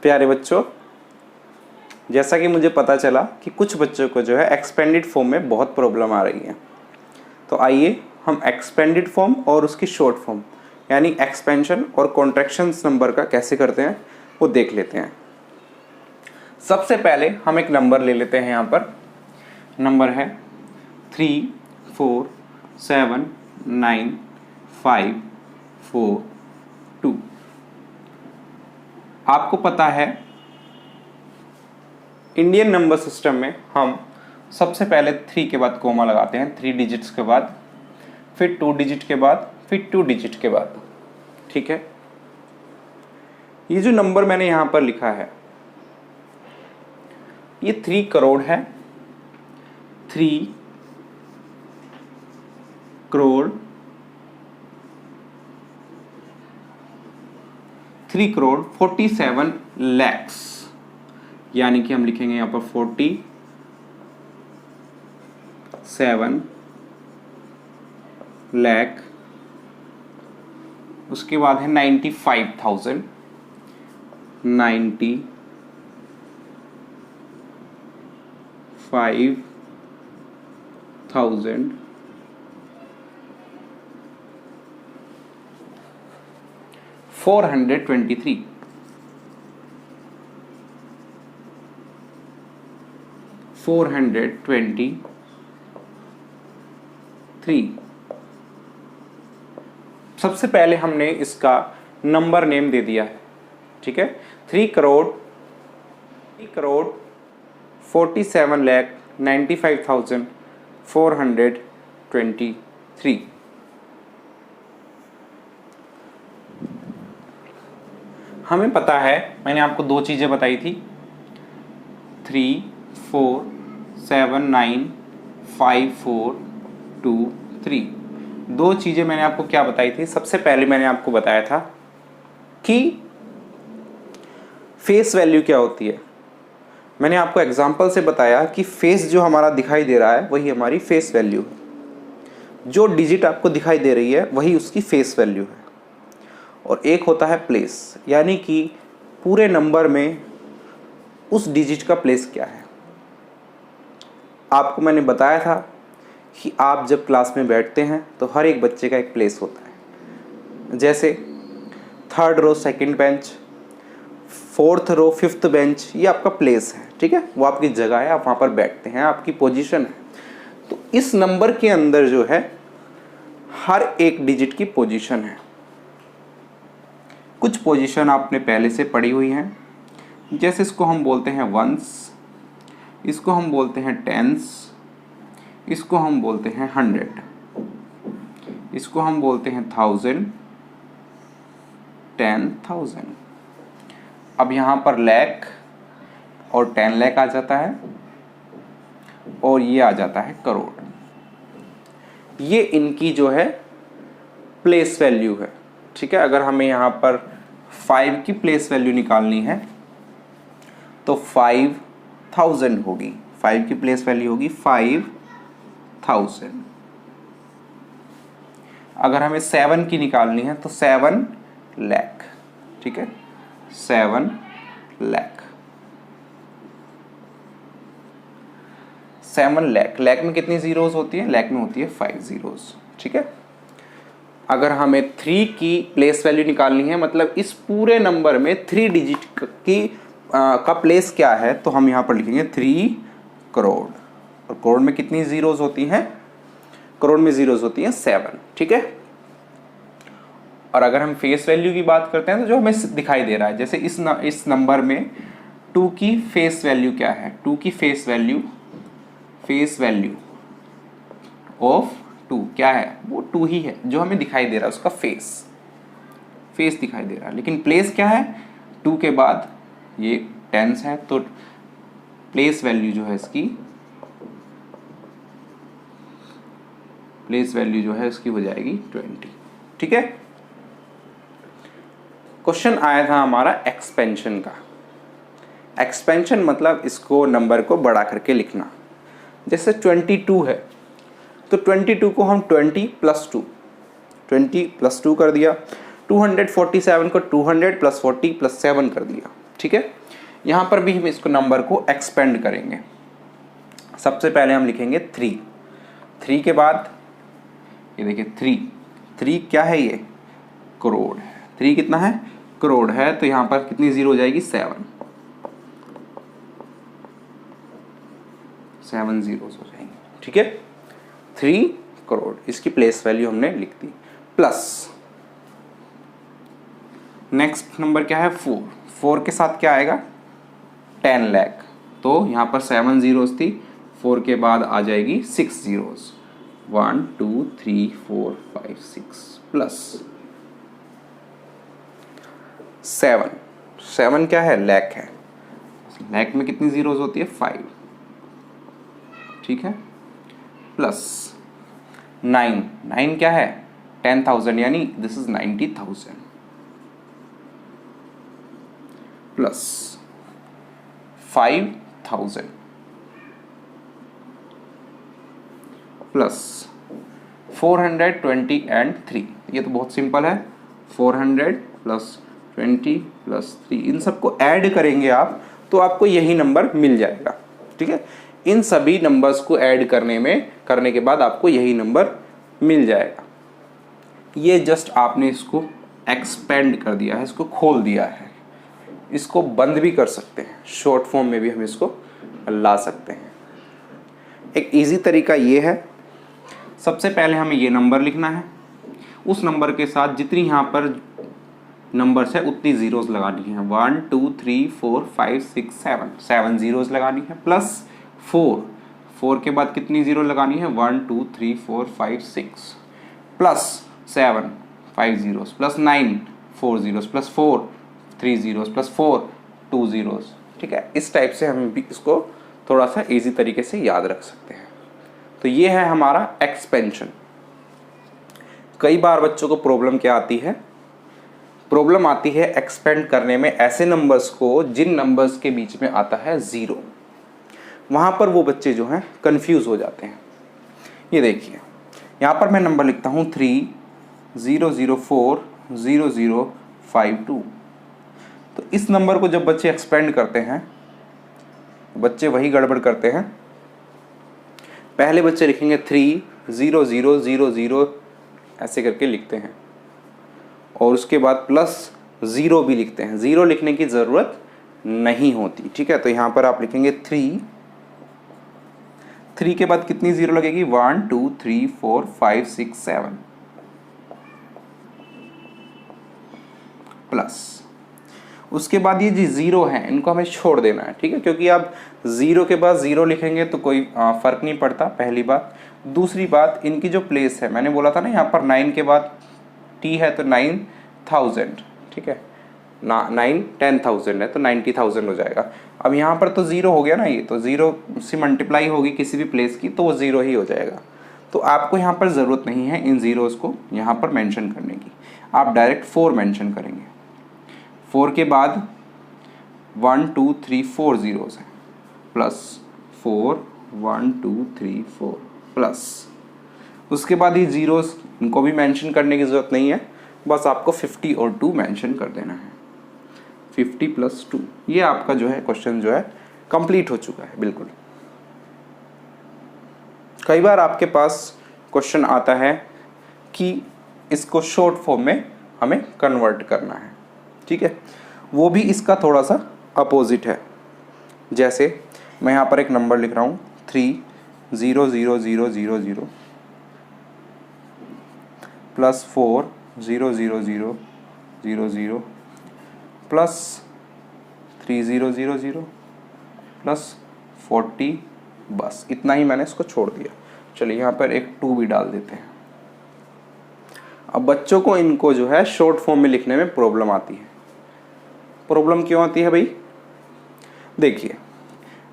प्यारे बच्चों, जैसा कि मुझे पता चला कि कुछ बच्चों को जो है एक्सपेंडेड फॉर्म में बहुत प्रॉब्लम आ रही है, तो आइए हम एक्सपेंडेड फॉर्म और उसकी शॉर्ट फॉर्म यानी एक्सपेंशन और कॉन्ट्रैक्शंस नंबर का कैसे करते हैं वो देख लेते हैं। सबसे पहले हम एक नंबर ले लेते हैं। यहाँ पर नंबर है 3 4 7 9 5 4 2। आपको पता है इंडियन नंबर सिस्टम में हम सबसे पहले 3 के बाद कोमा लगाते हैं, 3 डिजिट्स के बाद, फिर 2 डिजिट के बाद, फिर 2 डिजिट के बाद। ठीक है, ये जो नंबर मैंने यहां पर लिखा है ये 3 करोड़ है। 3 करोड़ 3 करोड़ 47 लैक्स, यानी कि हम लिखेंगे यहां पर 47 लाख। उसके बाद है 95,000, 95,000 423, 423। सबसे पहले हमने इसका नंबर नेम दे दिया है। ठीक है, 3 करोड़ 47,95,423। हमें पता है, मैंने आपको 2 चीजें बताई थी, 3 4 7 9 5 4 2 3। 2 चीजें मैंने आपको क्या बताई थी। सबसे पहले मैंने आपको बताया था कि फेस वैल्यू क्या होती है। मैंने आपको एग्जांपल से बताया कि फेस जो हमारा दिखाई दे रहा है वही हमारी फेस वैल्यू है, जो डिजिट आपको दिखाई दे रही है वही उसकी फेस वैल्यू है। और एक होता है प्लेस, यानी कि पूरे नंबर में उस डिजिट का प्लेस क्या है। आपको मैंने बताया था कि आप जब क्लास में बैठते हैं तो हर एक बच्चे का एक प्लेस होता है। जैसे 3rd रो 2nd बेंच, 4th रो 5th बेंच, ये आपका प्लेस है। ठीक है, वो आपकी जगह है, आप वहाँ पर बैठते हैं, आपकी पोजीशन है। तो इस नंबर के अंदर जो है हर एक डिजिट की पोजीशन है। कुछ पोजीशन आपने पहले से पढ़ी हुई हैं, जैसे इसको हम बोलते हैं वंस, इसको हम बोलते हैं टेंस, इसको हम बोलते हैं 100, इसको हम बोलते हैं 1000, 10,000। अब यहाँ पर लाख और 10 लाख आ जाता है और ये आ जाता है करोड़। ये इनकी जो है प्लेस वैल्यू है। ठीक है, अगर हमें यहाँ पर 5 की प्लेस वैल्यू निकालनी है तो 5000 होगी। 5 की प्लेस वैल्यू होगी 5000। अगर हमें 7 की निकालनी है तो 7 लाख। ठीक है, 7 लाख, 7 लाख। लाख में कितनी जीरोस होती है? लाख में होती है 5 जीरोस। ठीक है, अगर हमें 3 की प्लेस वैल्यू निकालनी है, मतलब इस पूरे नंबर में 3 डिजिट की का प्लेस क्या है, तो हम यहाँ पर लिखेंगे 3 करोड़। और करोड़ में कितनी जीरोस होती हैं? करोड़ में जीरोस होती हैं 7। ठीक है, और अगर हम फेस वैल्यू की बात करते हैं तो जो हमें दिखाई दे रहा है, जैसे इस नंबर में 2 की फेस वैल्यू क्या है? 2 की फेस वैल्यू ऑफ 2 क्या है? वो 2 ही है जो हमें दिखाई दे रहा है, उसका फेस दिखाई दे रहा है। लेकिन प्लेस क्या है? 2 के बाद ये टेंस है, तो प्लेस वैल्यू जो है इसकी हो जाएगी 20। ठीक है, क्वेश्चन आया था हमारा एक्सपेंशन का। एक्सपेंशन मतलब इसको नंबर को बढ़ा करके लिखना। जैसे 22 है तो 22 को हम 20 + 2 कर दिया। 247 को 200 + 40 + 7 कर दिया। ठीक है। यहाँ पर भी हम इसको नंबर को एक्सपेंड करेंगे। सबसे पहले हम लिखेंगे 3, 3 के बाद ये देखिए 3 क्या है, ये करोड़ है। 3 कितना है, करोड़ है, तो यहाँ पर कितनी जीरो हो जाएगी, 7 जीरोस हो जाएंगे, ठीक है। 3 करोड़, इसकी प्लेस वैल्यू हमने लिख दी। प्लस नेक्स्ट नंबर क्या है, 4 के साथ क्या आएगा, 10 लाख। तो यहाँ पर 7 जीरोस थी, 4 के बाद आ जाएगी 6 जीरोस, 1 2 3 4 5 6 प्लस 7 क्या है, लाख है। लाख में कितनी जीरोस होती है, 5, ठीक है। प्लस 9 क्या है, 10,000 यानी this is 90,000 plus 5,000 plus 420 and 3। ये तो बहुत सिंपल है, 400 प्लस 20 प्लस 3, इन सबको ऐड करेंगे आप तो आपको यही नंबर मिल जाएगा, ठीक है। इन सभी नंबर्स को ऐड करने के बाद आपको यही नंबर मिल जाएगा। ये जस्ट आपने इसको एक्सपेंड कर दिया है, इसको खोल दिया है। इसको बंद भी कर सकते हैं, शॉर्ट फॉर्म में भी हम इसको ला सकते हैं। एक इजी तरीका ये है, सबसे पहले हमें ये नंबर लिखना है, उस नंबर के साथ जितनी यहाँ पर नंबर्स है उतनी जीरोस लगानी है। 1 2 3 4 5 6 7 जीरोस लगानी है। प्लस 4 के बाद कितनी जीरो लगानी है, 1 2 3 4 5 6 plus 7 5 zeros plus 9 4 zeros plus 4 3 zeros plus 4 2 zeros, ठीक है। इस टाइप से हम भी इसको थोड़ा सा इजी तरीके से याद रख सकते हैं। तो ये है हमारा एक्सपेंशन। कई बार बच्चों को प्रॉब्लम क्या आती है, प्रॉब्लम आती है एक्सपेंड करने में ऐसे नंबर्स को जिन नंबर्स के बीच में आता है जीरो। वहाँ पर वो बच्चे जो हैं कंफ्यूज हो जाते हैं। ये देखिए यहाँ पर मैं नंबर लिखता हूँ 3,004,0052। तो इस नंबर को जब बच्चे एक्सपेंड करते हैं, बच्चे वही गड़बड़ करते हैं। पहले बच्चे लिखेंगे 3,0,0,0,0 ऐसे करके लिखते हैं और उसके बाद प्लस 0 भी लिखते हैं। 0 लिखने की ज़रूरत नहीं होती, ठीक है। तो यहाँ पर आप लिखेंगे 3 के बाद कितनी जीरो लगेगी, 1 2 3 4 5 6 7 प्लस उसके बाद ये जो जीरो है इनको हमें छोड़ देना है, ठीक है। क्योंकि आप 0 के बाद 0 लिखेंगे तो कोई फ़र्क नहीं पड़ता, पहली बात। दूसरी बात, इनकी जो प्लेस है, मैंने बोला था ना यहाँ पर 9 के बाद t है तो 9,000, ठीक है ना, 10,000 है तो 90,000 हो जाएगा। अब यहाँ पर तो 0 हो गया ना, ये तो 0 से मल्टीप्लाई होगी किसी भी प्लेस की तो वो 0 ही हो जाएगा। तो आपको यहाँ पर ज़रूरत नहीं है इन ज़ीरोज़ को यहाँ पर मेंशन करने की, आप डायरेक्ट 4 मेंशन करेंगे। 4 के बाद 1 2 3 4 जीरोज़ हैं प्लस 4 1 2 3 4 प्लस उसके बाद ये जीरोज़ इनको भी मेंशन करने की ज़रूरत नहीं है, बस आपको 50 और 2 मेंशन कर देना है। 50 प्लस 2, ये आपका जो है क्वेश्चन जो है कंप्लीट हो चुका है बिल्कुल। कई बार आपके पास क्वेश्चन आता है कि इसको शॉर्ट फॉर्म में हमें कन्वर्ट करना है, ठीक है। वो भी इसका थोड़ा सा अपोजिट है। जैसे मैं यहाँ पर एक नंबर लिख रहा हूँ 3,0,0,0,0,0 प्लस 4,0,0,0,0,0 प्लस 3,0,0,0 प्लस 40, बस इतना ही मैंने इसको छोड़ दिया। चलिए यहाँ पर एक 2 भी डाल देते हैं। अब बच्चों को इनको जो है शॉर्ट फॉर्म में लिखने में प्रॉब्लम आती है। प्रॉब्लम क्यों आती है भाई, देखिए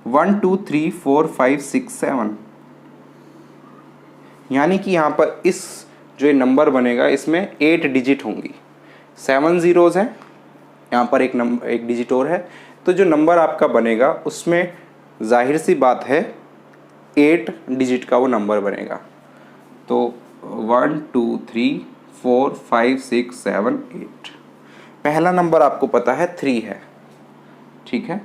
1 2 3 4 5 6 7, यानी कि यहाँ पर इस जो ये नंबर बनेगा इसमें 8 डिजिट होंगी। 7 जीरोज़ हैं, यहाँ पर एक डिजिट और है, तो जो नंबर आपका बनेगा उसमें जाहिर सी बात है 8 डिजिट का वो नंबर बनेगा। तो 1 2 3 4 5 6 7 8, पहला नंबर आपको पता है 3 है, ठीक है,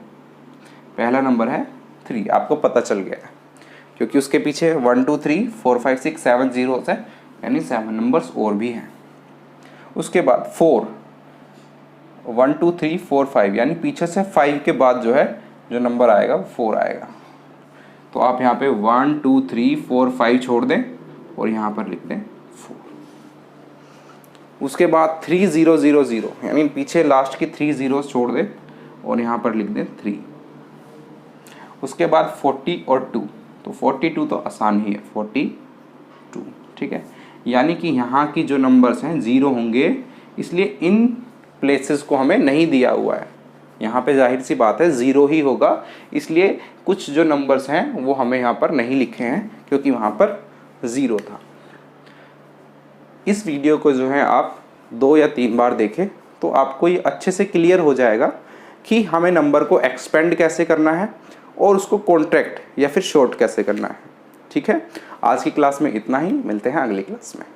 पहला नंबर है 3, आपको पता चल गया है क्योंकि उसके पीछे 1 2 3 4 5 6 7 जीरोस है, यानी 7 नंबर्स और भी हैं। उसके बाद 4, 1 2 3 4 5, यानी पीछे से 5 के बाद जो है जो नंबर आएगा वो 4 आएगा। तो आप यहाँ पे 1 2 3 4 5 छोड़ दें और यहाँ पर लिख दें 4। उसके बाद 3 0 0 0, यानी पीछे लास्ट की 3 जीरोस छोड़ दें और यहाँ पर लिख दें 3। उसके बाद 40 और 2, तो 42 तो आसान ही है, 42, ठीक है। यानी कि यहाँ की जो नंबर्स हैं 0 होंगे, इसलिए इन प्लेसेस को हमें नहीं दिया हुआ है। यहाँ पे जाहिर सी बात है 0 ही होगा, इसलिए कुछ जो नंबर्स हैं वो हमें यहाँ पर नहीं लिखे हैं क्योंकि वहाँ पर 0 था। इस वीडियो को जो है आप 2 या 3 बार देखें तो आपको ये अच्छे से क्लियर हो जाएगा कि हमें नंबर को एक्सपेंड कैसे करना है और उसको कॉन्ट्रैक्ट या फिर शॉर्ट कैसे करना है। ठीक है, आज की क्लास में इतना ही, मिलते हैं अगली क्लास में।